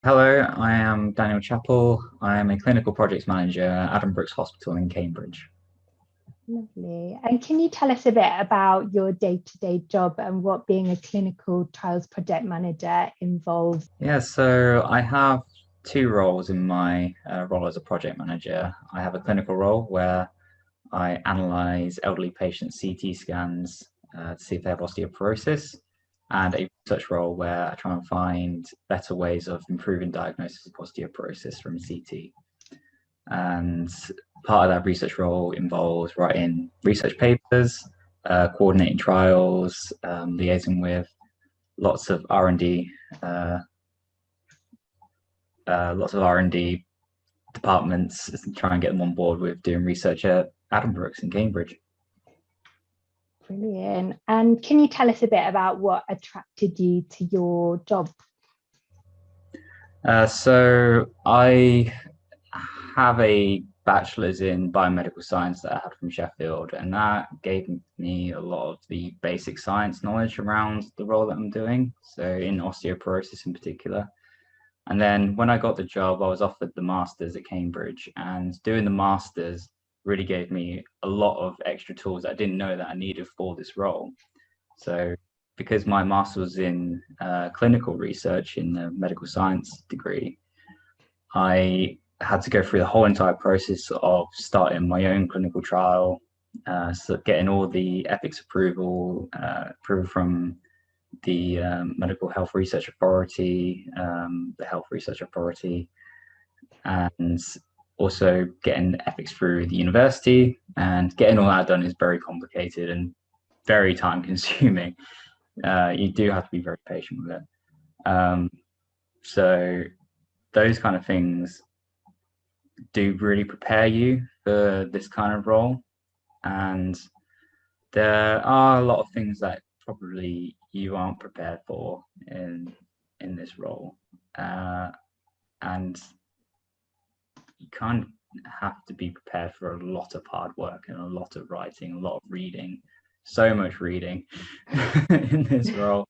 Hello, I am Daniel Chappell. I am a clinical projects manager at Adam Brooks Hospital in Cambridge. Lovely. And can you tell us a bit about your day-to-day job and what being a clinical trials project manager involves? Yeah, so I have two roles in my role as a project manager. I have a clinical role where I analyze elderly patients' CT scans to see if they have osteoporosis, and a research role where I try and find better ways of improving diagnosis of osteoporosis from CT. And part of that research role involves writing research papers, coordinating trials, liaising with lots of R&D, uh, lots of R&D departments, to try and get them on board with doing research at Adam Brooks in Cambridge. Brilliant. And can you tell us a bit about what attracted you to your job? So I have a bachelor's in biomedical science that I had from Sheffield, and that gave me a lot of the basic science knowledge around the role that I'm doing, so in osteoporosis in particular. And then when I got the job, I was offered the master's at Cambridge, and doing the master's really gave me a lot of extra tools that I didn't know that I needed for this role. So because my master was in clinical research in the medical science degree, I had to go through the whole entire process of starting my own clinical trial, so getting all the ethics approval from the Medical Health Research Authority, the Health Research Authority, and also getting ethics through the university. And getting all that done is very complicated and very time consuming. You do have to be very patient with it. So those kind of things do really prepare you for this kind of role. And there are a lot of things that probably you aren't prepared for in this role. And you kind of have to be prepared for a lot of hard work and a lot of writing, a lot of reading, so much reading in this role.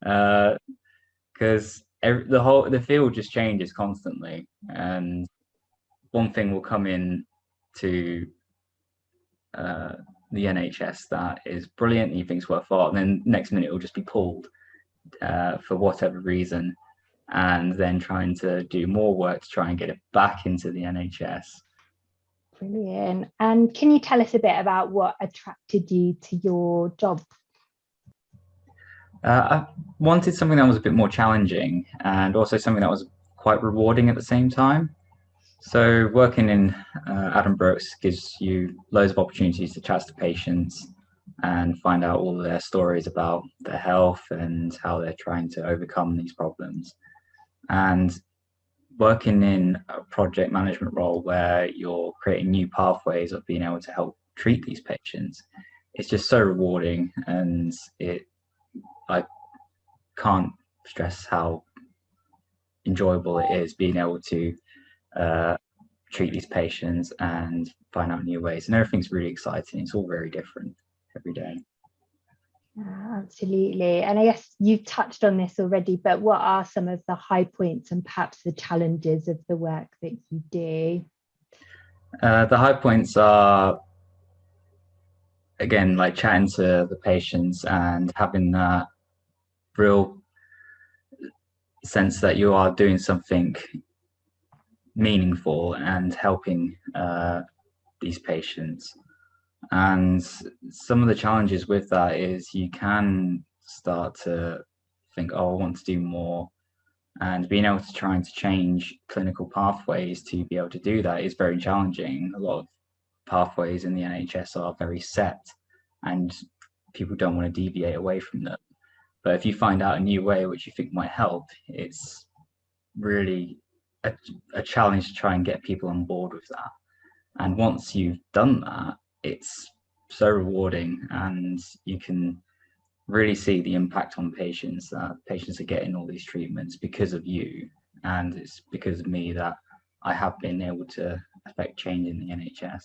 Because the field just changes constantly, and one thing will come in to the NHS that is brilliant and you think it's worthwhile, and then next minute it will just be pulled for whatever reason, and then trying to do more work to try and get it back into the NHS. Brilliant. And can you tell us a bit about what attracted you to your job? I wanted something that was a bit more challenging and also something that was quite rewarding at the same time. So working in Adam Brooks gives you loads of opportunities to chat to patients and find out all their stories about their health and how they're trying to overcome these problems. And working in a project management role where you're creating new pathways of being able to help treat these patients, it's just so rewarding, and I can't stress how enjoyable it is being able to treat these patients and find out new ways. And everything's really exciting. It's all very different every day. Absolutely. And I guess you've touched on this already, but what are some of the high points and perhaps the challenges of the work that you do? The high points are, again, like chatting to the patients and having that real sense that you are doing something meaningful and helping these patients. And some of the challenges with that is you can start to think, oh, I want to do more. And being able to try and to change clinical pathways to be able to do that is very challenging. A lot of pathways in the NHS are very set, and people don't want to deviate away from them. But if you find out a new way which you think might help, it's really a challenge to try and get people on board with that. And once you've done that, it's so rewarding, and you can really see the impact on patients, that patients are getting all these treatments because of you, and it's because of me that I have been able to affect change in the NHS.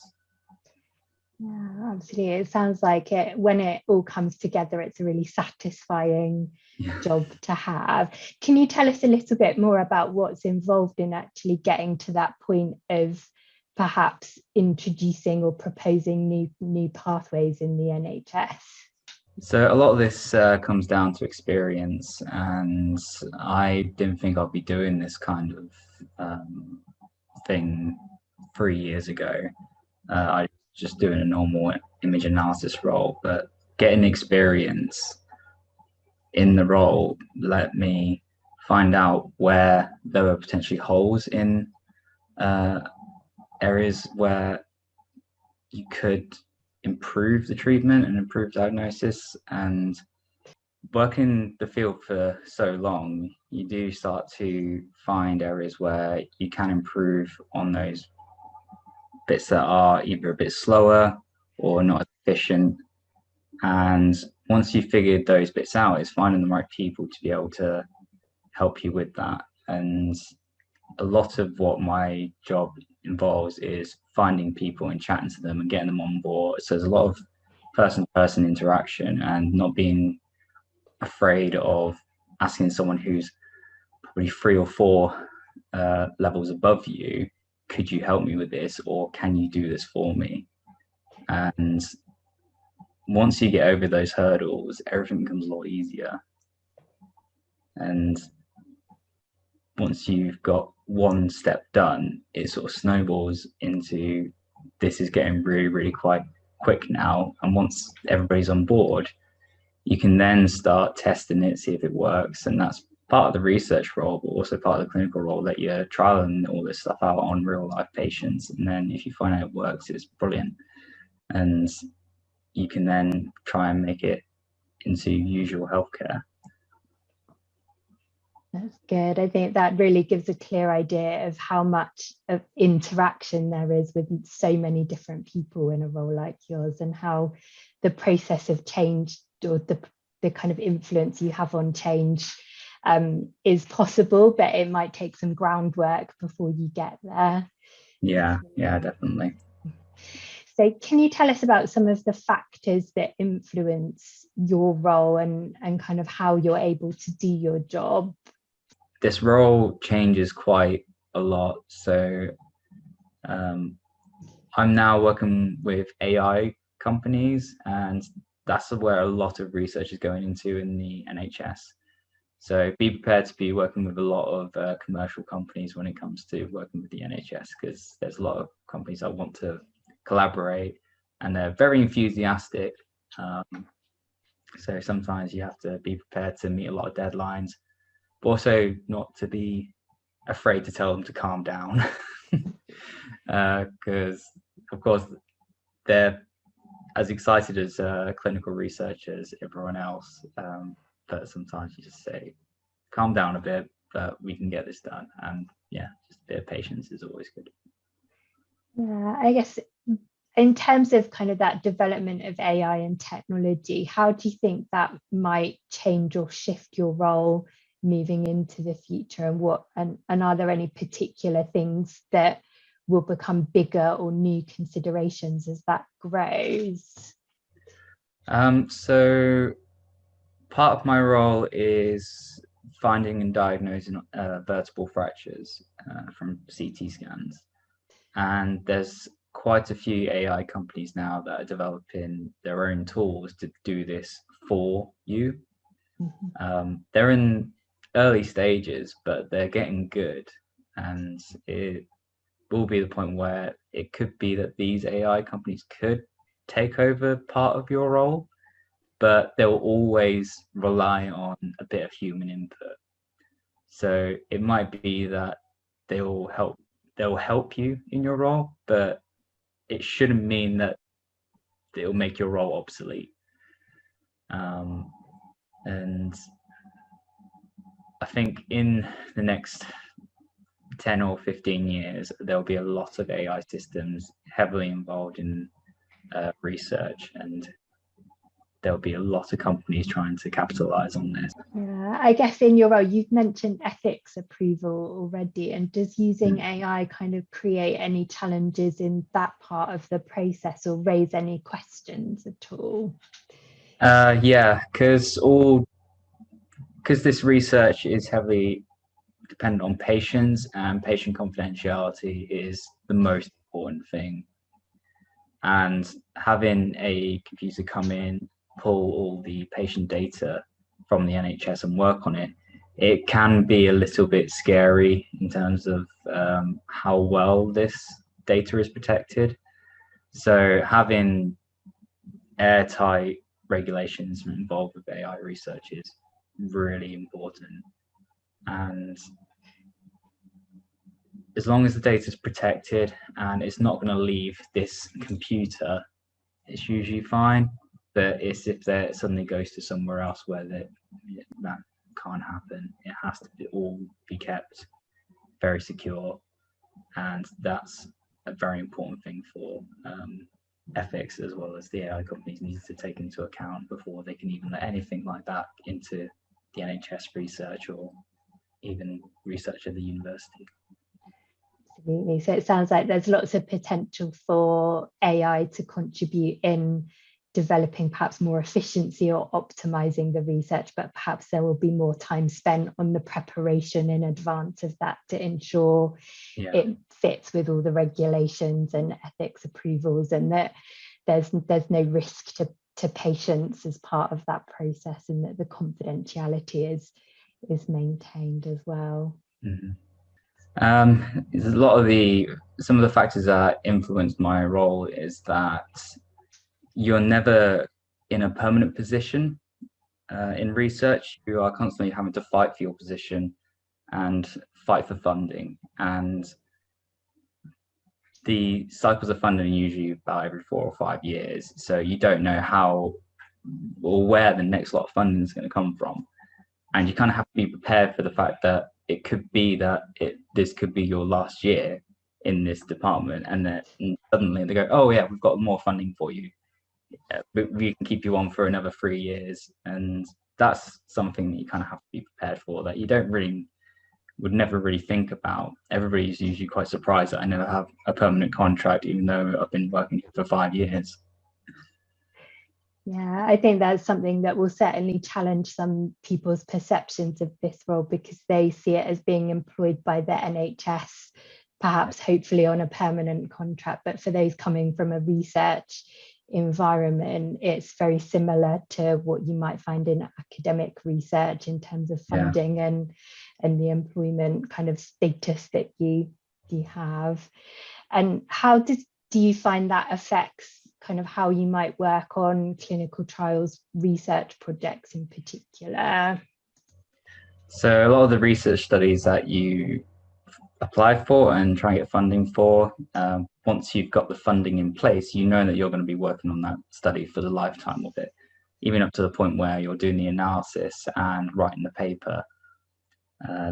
Yeah, absolutely. It sounds like it when it all comes together, it's a really satisfying Yeah. job to have. Can you tell us a little bit more about what's involved in actually getting to that point of perhaps introducing or proposing new pathways in the NHS? So a lot of this comes down to experience, and I didn't think I'd be doing this kind of thing 3 years ago. I was just doing a normal image analysis role, but getting experience in the role let me find out where there were potentially holes in uh, areas where you could improve the treatment and improve diagnosis. And working the field for so long, you do start to find areas where you can improve on those bits that are either a bit slower or not as efficient. And once you've figured those bits out, it's finding the right people to be able to help you with that. And a lot of what my job involves is finding people and chatting to them and getting them on board. So there's a lot of person to person interaction and not being afraid of asking someone who's probably 3 or 4 levels above you, could you help me with this, or can you do this for me? And once you get over those hurdles, everything becomes a lot easier. And once you've got one step done, it sort of snowballs into this is getting really, really quite quick now. And once everybody's on board, you can then start testing it, see if it works. And that's part of the research role, but also part of the clinical role that you're trialing all this stuff out on real life patients. And then if you find out it works, it's brilliant. And you can then try and make it into usual healthcare. That's good. I think that really gives a clear idea of how much of interaction there is with so many different people in a role like yours, and how the process of change or the kind of influence you have on change is possible, but it might take some groundwork before you get there. Yeah, definitely. So can you tell us about some of the factors that influence your role and kind of how you're able to do your job? This role changes quite a lot. So I'm now working with AI companies, and that's where a lot of research is going into in the NHS. So be prepared to be working with a lot of commercial companies when it comes to working with the NHS, because there's a lot of companies that want to collaborate and they're very enthusiastic. So sometimes you have to be prepared to meet a lot of deadlines, but also not to be afraid to tell them to calm down. Because, of course, they're as excited as clinical research as everyone else. But sometimes you just say, calm down a bit, but we can get this done. And yeah, just a bit of patience is always good. Yeah, I guess in terms of kind of that development of AI and technology, how do you think that might change or shift your role moving into the future? And and are there any particular things that will become bigger or new considerations as that grows? So part of my role is finding and diagnosing vertebral fractures from CT scans. And there's quite a few AI companies now that are developing their own tools to do this for you. They're in early stages, but they're getting good. And it will be the point where it could be that these AI companies could take over part of your role, but they'll always rely on a bit of human input. So it might be that they'll help you in your role, but it shouldn't mean that it'll make your role obsolete. And I think in the next 10 or 15 years, there'll be a lot of AI systems heavily involved in research, and there'll be a lot of companies trying to capitalize on this. Yeah, Yeah, I guess in your role, you've mentioned ethics approval already, and does using AI kind of create any challenges in that part of the process or raise any questions at all? Yeah, because this research is heavily dependent on patients, and patient confidentiality is the most important thing. And having a computer come in, pull all the patient data from the NHS and work on it, it can be a little bit scary in terms of how well this data is protected. So having airtight regulations involved with AI research is really important. And as long as the data is protected and it's not going to leave this computer, it's usually fine. But it's if that suddenly goes to somewhere else where that can't happen. It has to all be kept very secure, and that's a very important thing for ethics, as well as the AI companies need to take into account before they can even let anything like that into the NHS research or even research at the university. Absolutely. So it sounds like there's lots of potential for AI to contribute in developing perhaps more efficiency or optimizing the research, but perhaps there will be more time spent on the preparation in advance of that to ensure it fits with all the regulations and ethics approvals, and that there's no risk to patients as part of that process, and that the confidentiality is maintained as well. Some of the factors that influence my role is that you're never in a permanent position in research. You are constantly having to fight for your position and fight for funding. And the cycles of funding are usually about every 4 or 5 years. So you don't know how or where the next lot of funding is going to come from. And you kind of have to be prepared for the fact that it could be that this could be your last year in this department. And then suddenly they go, oh yeah, we've got more funding for you. We can keep you on for another 3 years. And that's something that you kind of have to be prepared for, that you would never really think about. Everybody's usually quite surprised that I never have a permanent contract, even though I've been working here for 5 years. Yeah, I think that's something that will certainly challenge some people's perceptions of this role, because they see it as being employed by the NHS, perhaps hopefully on a permanent contract. But for those coming from a research environment, it's very similar to what you might find in academic research in terms of funding and the employment kind of status that you have. And how do you find that affects kind of how you might work on clinical trials research projects in particular? So a lot of the research studies that you apply for and try and get funding for, once you've got the funding in place, you know that you're going to be working on that study for the lifetime of it, even up to the point where you're doing the analysis and writing the paper.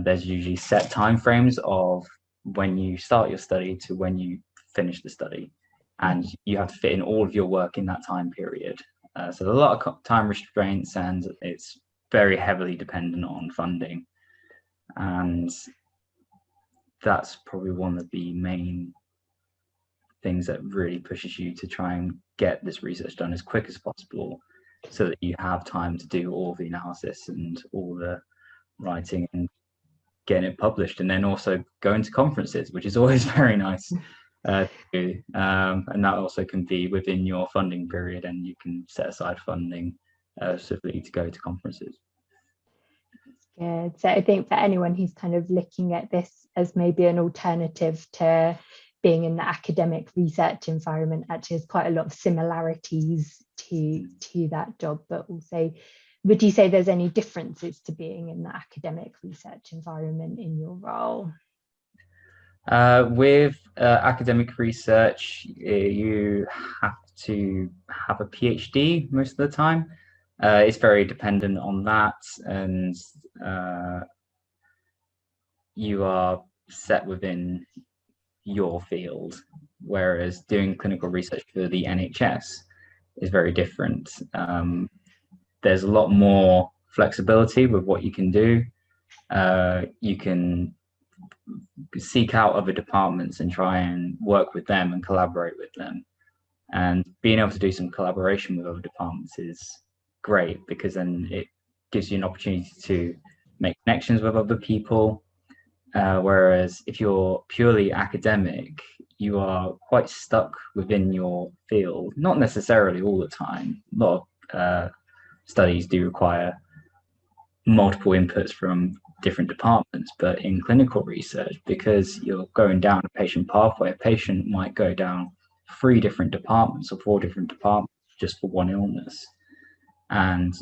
There's usually set timeframes of when you start your study to when you finish the study, and you have to fit in all of your work in that time period. So there's a lot of time restraints, and it's very heavily dependent on funding. And that's probably one of the main things that really pushes you to try and get this research done as quick as possible, so that you have time to do all the analysis and all the writing and getting it published, and then also going to conferences, which is always very nice to do. And that also can be within your funding period, and you can set aside funding specifically to go to conferences. Good. So I think for anyone who's kind of looking at this as maybe an alternative to being in the academic research environment, actually there's quite a lot of similarities to that job, but also, would you say there's any differences to being in the academic research environment in your role? With academic research, you have to have a PhD most of the time. It's very dependent on that, and you are set within your field, whereas doing clinical research for the NHS is very different. There's a lot more flexibility with what you can do. You can seek out other departments and try and work with them and collaborate with them. And being able to do some collaboration with other departments is great, because then it gives you an opportunity to make connections with other people. Whereas if you're purely academic, you are quite stuck within your field, not necessarily all the time. A lot of studies do require multiple inputs from different departments, but in clinical research, because you're going down a patient pathway, a patient might go down 3 different departments or 4 different departments just for one illness. And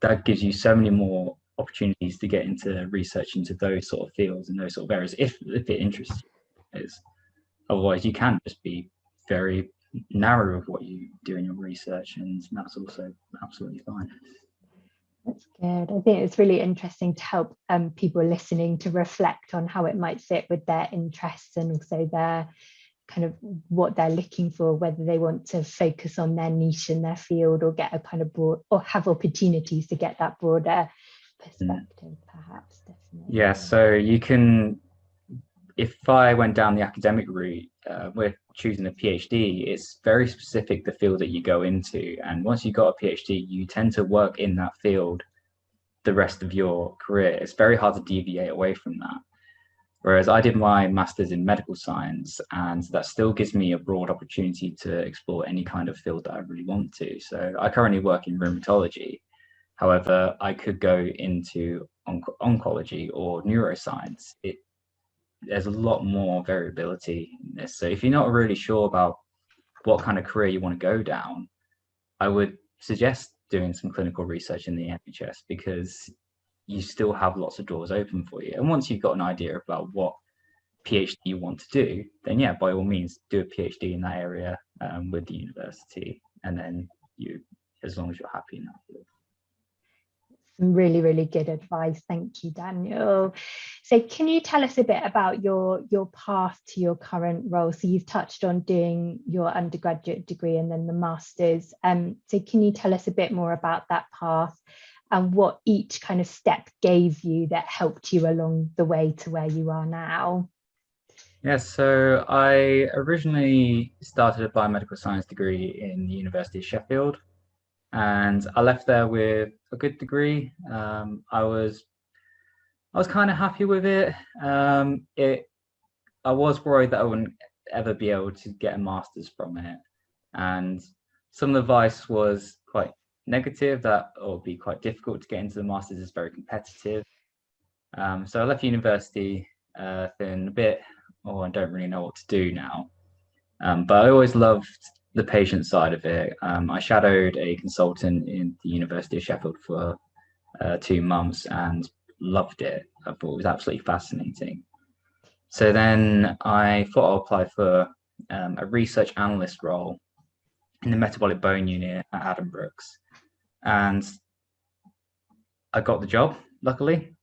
that gives you so many more opportunities to get into research into those sort of fields and those sort of areas if it interests you. Otherwise, you can just be very narrow of what you do in your research, and that's also absolutely fine. That's good. I think it's really interesting to help people listening to reflect on how it might fit with their interests and also their kind of what they're looking for, whether they want to focus on their niche in their field or get a kind of broad, or have opportunities to get that broader perspective, perhaps. Definitely. Yeah, so you can, if I went down the academic route, we're choosing a PhD, it's very specific the field that you go into. And once you've got a PhD, you tend to work in that field the rest of your career. It's very hard to deviate away from that. Whereas I did my master's in medical science, and that still gives me a broad opportunity to explore any kind of field that I really want to. So I currently work in rheumatology. However, I could go into oncology or neuroscience. There's a lot more variability in this. So if you're not really sure about what kind of career you want to go down, I would suggest doing some clinical research in the NHS, because you still have lots of doors open for you. And once you've got an idea about what PhD you want to do, then yeah, by all means, do a PhD in that area with the university. And then as long as you're happy in that field. Some really, really good advice. Thank you, Daniel. So can you tell us a bit about your path to your current role? So you've touched on doing your undergraduate degree and then the master's. So can you tell us a bit more about that path and what each kind of step gave you that helped you along the way to where you are now? Yeah, so I originally started a biomedical science degree in the University of Sheffield, and I left there with a good degree. I was kind of happy with it. I was worried that I wouldn't ever be able to get a master's from it, and some of the advice was quite negative, that it would be quite difficult to get into the master's, it's very competitive. So I left university feeling a bit, I don't really know what to do now. But I always loved the patient side of it. I shadowed a consultant in the University of Sheffield for 2 months and loved it. I thought it was absolutely fascinating. So then I thought I'll apply for a research analyst role in the metabolic bone unit at Addenbrooke's. And I got the job, luckily.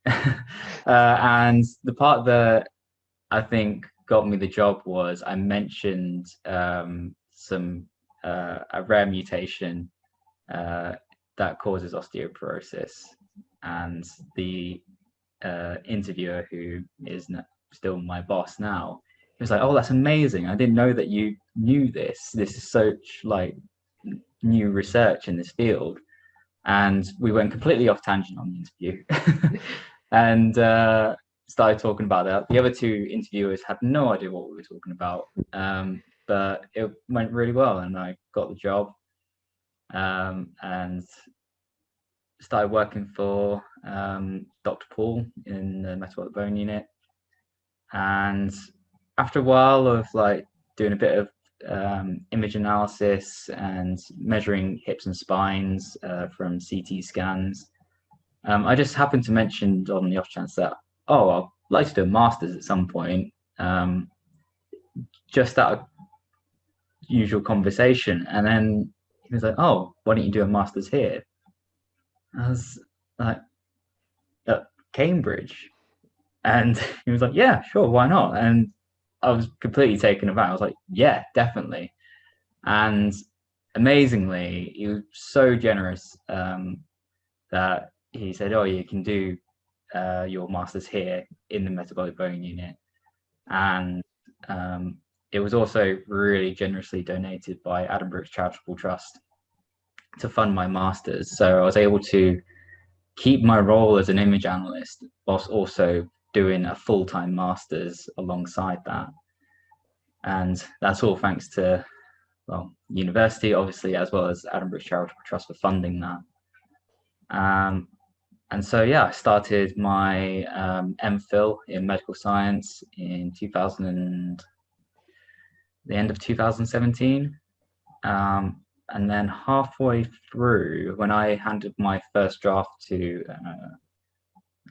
And the part that I think got me the job was I mentioned a rare mutation that causes osteoporosis, and the interviewer, who is still my boss now, he was like, "Oh, that's amazing! I didn't know that you knew this. This is such like new research in this field." And we went completely off tangent on the interview, and started talking about that. The other 2 interviewers had no idea what we were talking about, but it went really well, and I got the job, and started working for Dr. Paul in the metabolic bone unit. And after a while of like doing a bit of image analysis and measuring hips and spines from CT scans, I just happened to mention on the off chance that, I'd like to do a master's at some point, just out of usual conversation. And then he was like, "Oh, why don't you do a master's here?" I was like, "At Cambridge?" And he was like, "Yeah, sure, why not?" And I was completely taken aback. I was like, "Yeah, definitely." And amazingly, he was so generous that he said, "Oh, you can do your master's here in the metabolic bone unit," and it was also really generously donated by Addenbrookes Charitable Trust to fund my master's. So I was able to keep my role as an image analyst whilst also doing a full-time master's alongside that. And that's all thanks to, well, university, obviously, as well as Addenbrookes Charitable Trust for funding that. And so, yeah, I started my MPhil in medical science in the end of 2017. And then halfway through, when I handed my first draft to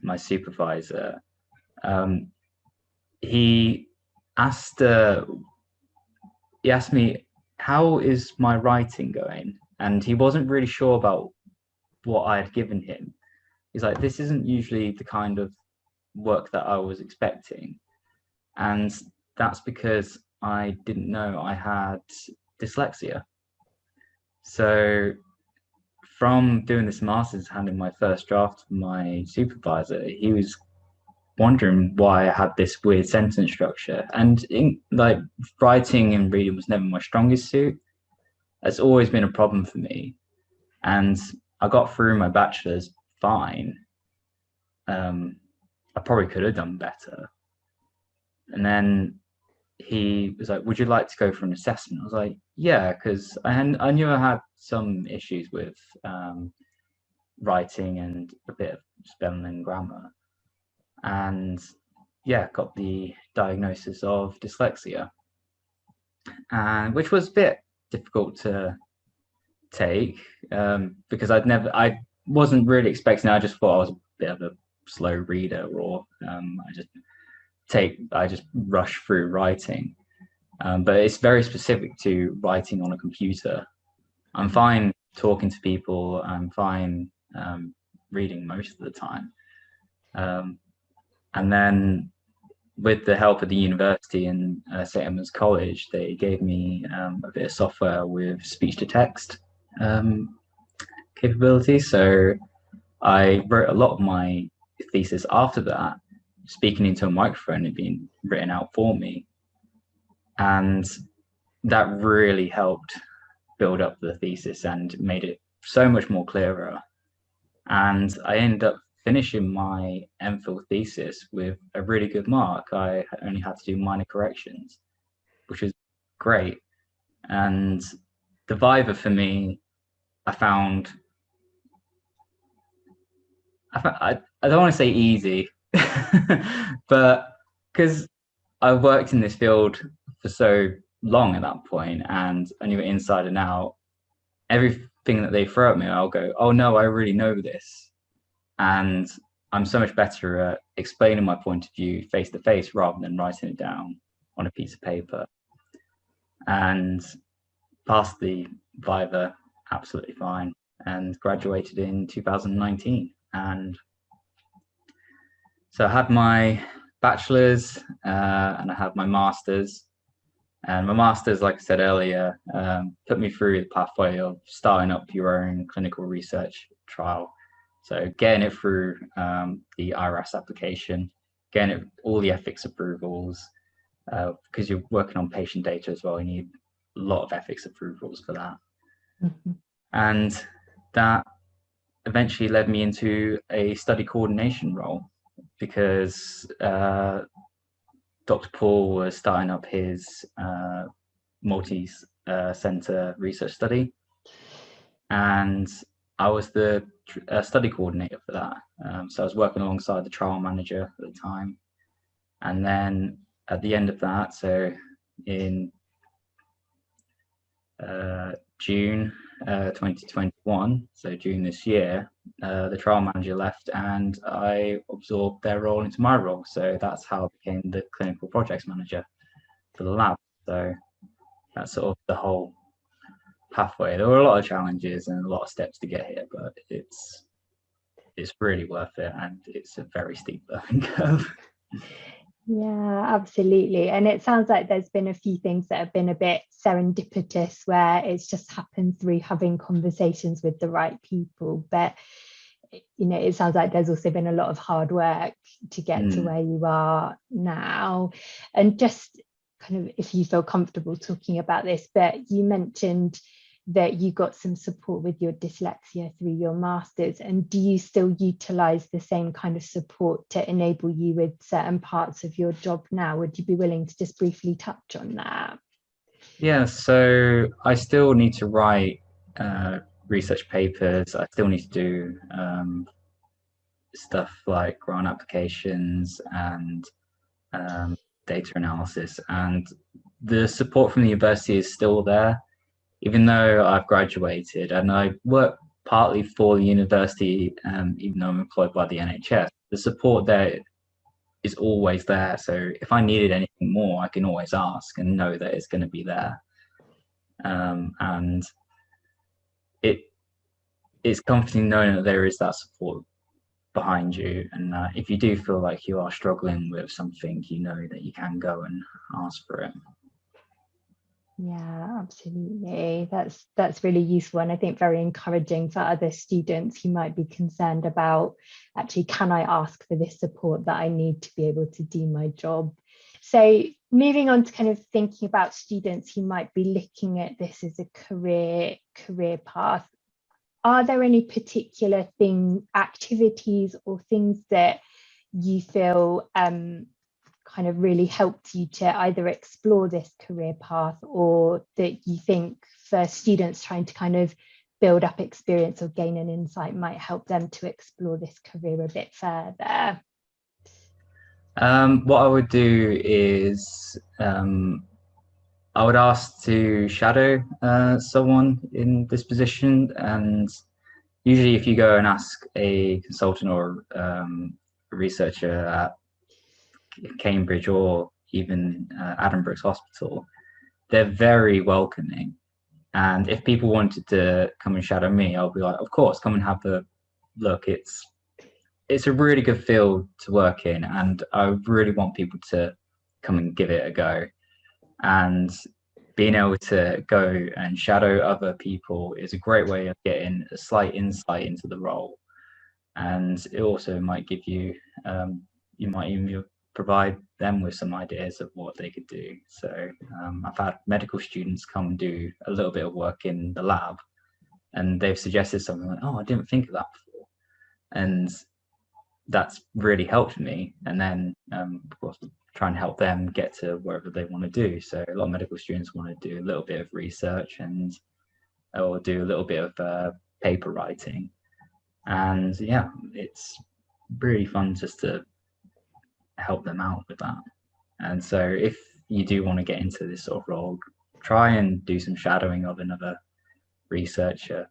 my supervisor, he asked me, how is my writing going? And he wasn't really sure about what I had given him. He's like, this isn't usually the kind of work that I was expecting. And that's because I didn't know I had dyslexia. So from doing this master's, handing my first draft to my supervisor, he was wondering why I had this weird sentence structure. And like writing and reading was never my strongest suit. It's always been a problem for me. And I got through my bachelor's fine. I probably could have done better. And then he was like, would you like to go for an assessment? I was like, yeah, because I knew I had some issues with writing and a bit of spelling and grammar. And yeah, got the diagnosis of dyslexia, and which was a bit difficult to take because I wasn't really expecting it. I just thought I was a bit of a slow reader, or I just rush through writing. But it's very specific to writing on a computer. I'm fine talking to people. I'm fine reading most of the time. And then with the help of the university and St. Edmund's College, they gave me a bit of software with speech to text capability. So I wrote a lot of my thesis after that, speaking into a microphone and being written out for me. And that really helped build up the thesis and made it so much more clearer. And I ended up finishing my MPhil thesis with a really good mark. I only had to do minor corrections, which was great. And the Viva for me, I don't want to say easy, but because I worked in this field for so long at that point and I knew it inside and out, everything that they throw at me, I'll go, oh no, I already know this. And I'm so much better at explaining my point of view face to face rather than writing it down on a piece of paper. And passed the Viva absolutely fine and graduated in 2019. And so I had my bachelor's and I had my master's. And my master's, like I said earlier, put me through the pathway of starting up your own clinical research trial. So getting it through the IRAS application, getting it all the ethics approvals, because you're working on patient data as well. You need a lot of ethics approvals for that. Mm-hmm. And that eventually led me into a study coordination role because Dr. Paul was starting up his multi-center research study, and I was the study coordinator for that. So I was working alongside the trial manager at the time. And then at the end of that, so in June 2021, so June this year, the trial manager left and I absorbed their role into my role. So that's how I became the clinical projects manager for the lab. So that's sort of the whole pathway. There were a lot of challenges and a lot of steps to get here, but it's really worth it, and it's a very steep learning curve. Yeah, absolutely. And it sounds like there's been a few things that have been a bit serendipitous where it's just happened through having conversations with the right people. But it sounds like there's also been a lot of hard work to get to Mm. where you are now. And just kind of, if you feel comfortable talking about this, but you mentioned that you got some support with your dyslexia through your masters, and do you still utilize the same kind of support to enable you with certain parts of your job now? Would you be willing to just briefly touch on that? Yeah, so I still need to write research papers. I still need to do stuff like grant applications and um, data analysis. And the support from the university is still there, even though I've graduated and I work partly for the university, even though I'm employed by the NHS. The support there is always there. So if I needed anything more, I can always ask and know that it's going to be there. And it it's comforting knowing that there is that support behind you, and if you do feel like you are struggling with something, you know that you can go and ask for it. Yeah, absolutely. That's really useful, and I think very encouraging for other students who might be concerned about, actually, can I ask for this support that I need to be able to do my job? So moving on to kind of thinking about students who might be looking at this as a career path, are there any particular activities or things that you feel kind of really helped you to either explore this career path, or that you think for students trying to kind of build up experience or gain an insight might help them to explore this career a bit further? What I would do is I would ask to shadow someone in this position, and usually if you go and ask a consultant or a researcher at Cambridge or even Adam Brooks Hospital, they're very welcoming. And if people wanted to come and shadow me, I'll be like, of course, come and have a look. It's a really good field to work in, and I really want people to come and give it a go. And being able to go and shadow other people is a great way of getting a slight insight into the role. And it also might give you, you might even provide them with some ideas of what they could do. So I've had medical students come and do a little bit of work in the lab, and they've suggested something like, oh, I didn't think of that before. And that's really helped me. And then, of course, try and help them get to wherever they want to do. So a lot of medical students want to do a little bit of research and or do a little bit of paper writing. And yeah, it's really fun just to help them out with that. And so if you do want to get into this sort of role, try and do some shadowing of another researcher.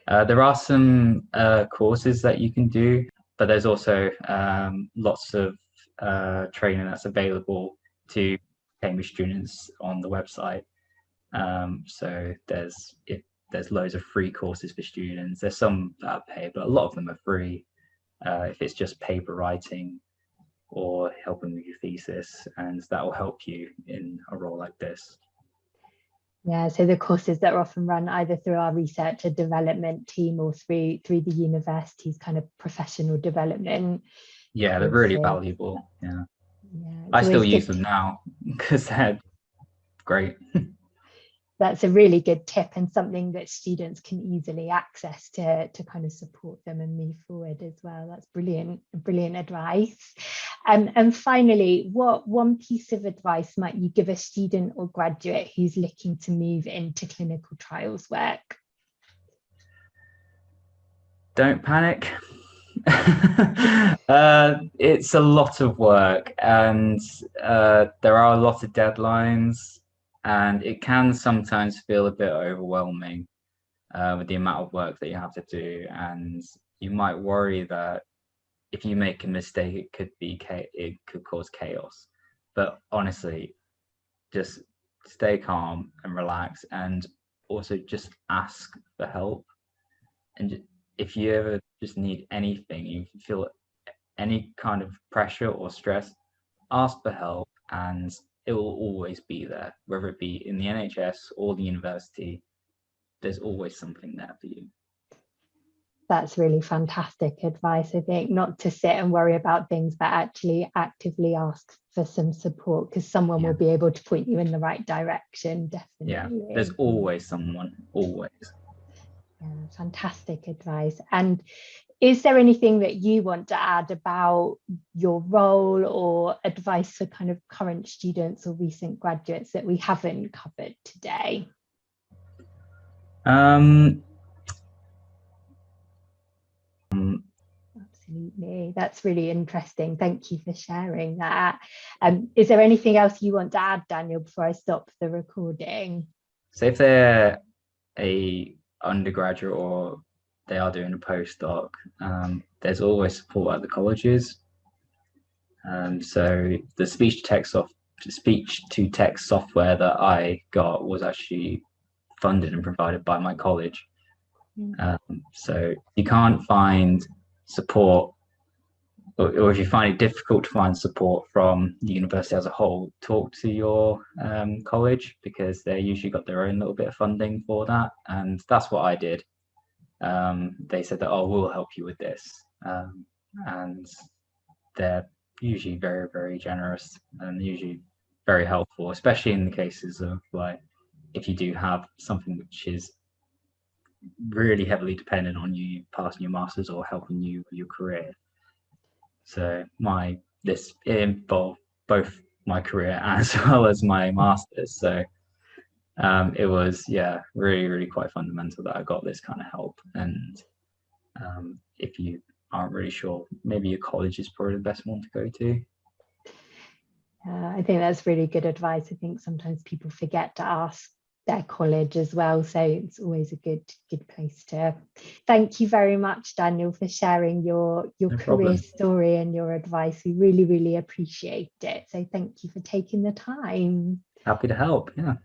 There are some courses that you can do, but there's also lots of training that's available to Cambridge students on the website. So there's loads of free courses for students. There's some that are paid, but a lot of them are free. If it's just paper writing or helping with your thesis, and that will help you in a role like this. Yeah, so the courses that are often run either through our research and development team or through the university's kind of professional development Yeah, they're really courses. valuable. Yeah, Yeah, I it's still always use good. them now because they're great. That's a really good tip, and something that students can easily access to kind of support them and move forward as well. That's brilliant advice. And finally, what one piece of advice might you give a student or graduate who's looking to move into clinical trials work? Don't panic. It's a lot of work, and there are a lot of deadlines, and it can sometimes feel a bit overwhelming with the amount of work that you have to do. And you might worry that if you make a mistake, it could cause chaos. But honestly, just stay calm and relax, and also just ask for help. And if you ever just need anything, you feel any kind of pressure or stress, ask for help, and it will always be there, whether it be in the NHS or the university. There's always something there for you. That's really fantastic advice. I think not to sit and worry about things, but actually actively ask for some support, because someone will be able to point you in the right direction. Definitely. Yeah, there's always someone, always. Yeah, fantastic advice. And is there anything that you want to add about your role or advice for kind of current students or recent graduates that we haven't covered today? Absolutely. That's really interesting. Thank you for sharing that. Is there anything else you want to add, Daniel, before I stop the recording? So if they're a undergraduate or they are doing a postdoc, there's always support at the colleges. So the speech to text software that I got was actually funded and provided by my college. So you can't find support, or if you find it difficult to find support from the university as a whole, talk to your college, because they usually got their own little bit of funding for that. And that's what I did. They said that, oh, we'll help you with this. And they're usually very, very generous and usually very helpful, especially in the cases of like, if you do have something which is really heavily dependent on you passing your masters or helping you with your career. So this involved both my career as well as my masters. So it was, yeah, really, really quite fundamental that I got this kind of help. And if you aren't really sure, maybe your college is probably the best one to go to. I think that's really good advice. I think sometimes people forget to ask their college as well, so it's always a good place to. Thank you very much, Daniel, for sharing your career story and your advice. We really, really appreciate it. So thank you for taking the time. Happy to help. Yeah.